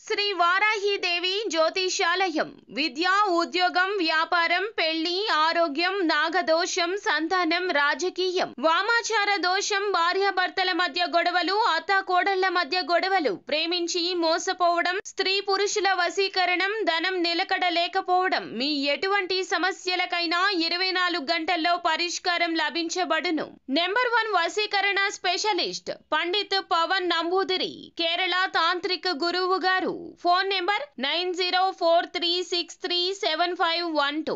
శ్రీ వారాహిదేవి జ్యోతిషాలయం విద్య ఉద్యోగం వ్యాపారం పెళ్లి ఆరోగ్యం నాగదోషం సంతానం రాజకీయం వామాచార దోషం భార్యాభర్తల మధ్య గొడవలు అత్తాకోడళ్ల మధ్య గొడవలు ప్రేమించి మోసపోవడం స్త్రీ పురుషుల వశీకరణం ధనం నిలకడ లేకపోవడం మీ ఎటువంటి సమస్యలకైనా 24 గంటల్లో పరిష్కారం లభించబడును. నెంబర్ 1 వశీకరణ స్పెషలిస్ట్ పండిత్ పవన్ నంబూదిరి కేరళ తాంత్రిక గురువు గారు. Phone number 9043637512.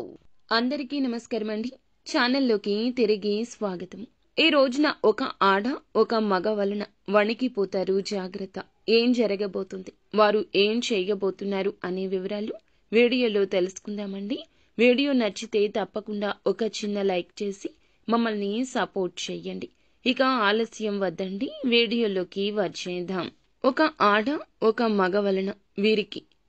అందరికీ నమస్కారం అండి. ఛానల్లోకి తిరిగి స్వాగతం. ఈ రోజున ఒక ఆడ ఒక మగ వలన వణికిపోతారు. జాగ్రత్త. ఏం జరగబోతుంది, వారు ఏం చేయబోతున్నారు అనే వివరాలు వీడియోలో తెలుసుకుందామండి. వీడియో నచ్చితే తప్పకుండా ఒక చిన్న లైక్ చేసి మమ్మల్ని సపోర్ట్ చేయండి. ఇక ఆలస్యం వద్దండి, వీడియోలోకి వచ్చేద్దాం. ఒక ఆడ ఒక మగ వలన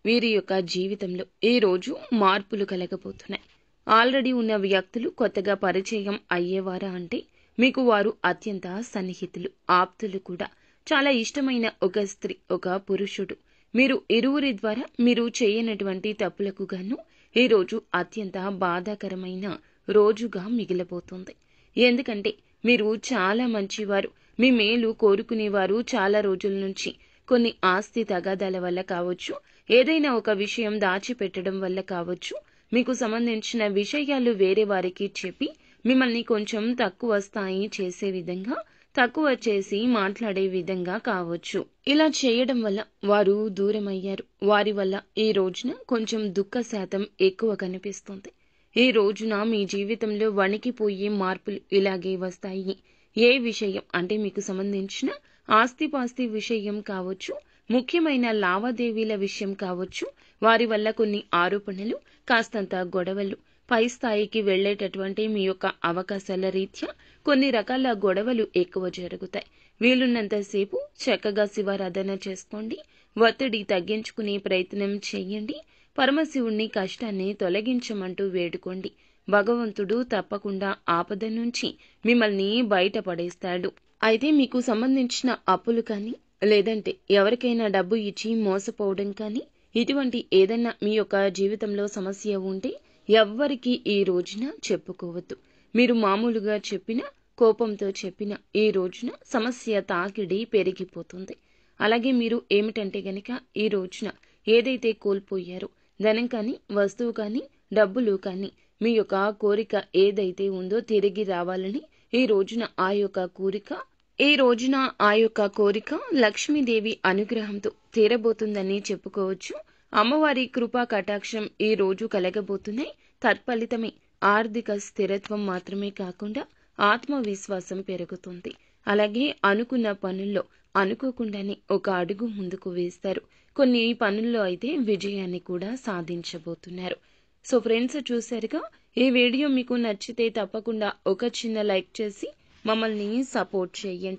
వీరి యొక్క జీవితంలో ఈ రోజు మార్పులు కలగబోతున్నాయి. ఆల్రెడీ ఉన్న వ్యక్తులు కొత్తగా పరిచయం అయ్యేవారా అంటే మీకు వారు అత్యంత సన్నిహితులు, ఆప్తులు కూడా. చాలా ఇష్టమైన ఒక స్త్రీ, ఒక పురుషుడు, మీరు ఇరువురి ద్వారా మీరు చేయనటువంటి తప్పులకు గాను ఈ రోజు అత్యంత బాధాకరమైన రోజుగా మిగిలబోతుంది. ఎందుకంటే మీరు చాలా మంచివారు, మీ మేలు కోరుకునేవారు. చాలా రోజుల నుంచి కొన్ని ఆస్తి తగాదాల వల్ల కావచ్చు, ఏదైనా ఒక విషయం దాచిపెట్టడం వల్ల కావచ్చు, మీకు సంబంధించిన విషయాలు వేరే వారికి చెప్పి మిమ్మల్ని కొంచెం తక్కువ స్థాయి చేసే విధంగా, తక్కువ చేసి మాట్లాడే విధంగా కావచ్చు. ఇలా చేయడం వల్ల వారు దూరమయ్యారు. వారి వల్ల ఈ రోజున కొంచెం దుఃఖ శాతం ఎక్కువ కనిపిస్తుంది. ఈ రోజున మీ జీవితంలో వణికిపోయే మార్పులు ఇలాగే వస్తాయి. ఏ విషయం అంటే మీకు సంబంధించిన ఆస్తిపాస్తి విషయం కావచ్చు, ముఖ్యమైన లావాదేవీల విషయం కావచ్చు, వారి వల్ల కొన్ని ఆరోపణలు, కాస్తంత గొడవలు, పై స్థాయికి వెళ్లేటటువంటి మీ యొక్క అవకాశాల రీత్యా కొన్ని రకాల గొడవలు ఎక్కువ జరుగుతాయి. వీలున్నంతసేపు చక్కగా శివారాధన చేసుకోండి. ఒత్తిడి తగ్గించుకునే ప్రయత్నం చేయండి. పరమశివుణ్ణి కష్టాన్ని తొలగించమంటూ వేడుకోండి. భగవంతుడు తప్పకుండా ఆపద నుంచి మిమ్మల్ని బయటపడేస్తాడు. అయితే మీకు సంబంధించిన అప్పులు కానీ, లేదంటే ఎవరికైనా డబ్బు ఇచ్చి మోసపోవడం కానీ, ఇటువంటి ఏదైనా మీ యొక్క జీవితంలో సమస్య ఉంటే ఎవ్వరికీ ఈ రోజున చెప్పుకోవద్దు. మీరు మామూలుగా చెప్పినా, కోపంతో చెప్పినా ఈ రోజున సమస్య తాకిడి పెరిగిపోతుంది. అలాగే మీరు ఏమిటంటే గనక ఈ రోజున ఏదైతే కోల్పోయారో, ధనం కానీ, వస్తువు కానీ, డబ్బులు కానీ, మీ యొక్క కోరిక ఏదైతే ఉందో తిరిగి రావాలని ఈ రోజున ఆ యొక్క కోరిక లక్ష్మీదేవి అనుగ్రహంతో తీరబోతుందని చెప్పుకోవచ్చు. అమ్మవారి కృపా కటాక్షం ఈ రోజు కలగబోతున్నాయి. తత్ఫలితమే ఆర్థిక స్థిరత్వం మాత్రమే కాకుండా ఆత్మవిశ్వాసం పెరుగుతుంది. అలాగే అనుకున్న పనుల్లో అనుకోకుండానే ఒక అడుగు ముందుకు వేస్తారు. కొన్ని పనుల్లో అయితే విజయాన్ని కూడా సాధించబోతున్నారు. సో ఫ్రెండ్స్, చూశారుగా. ఈ వీడియో మీకు నచ్చితే తప్పకుండా ఒక చిన్న లైక్ చేసి మమ్మల్ని సపోర్ట్ చేయండి.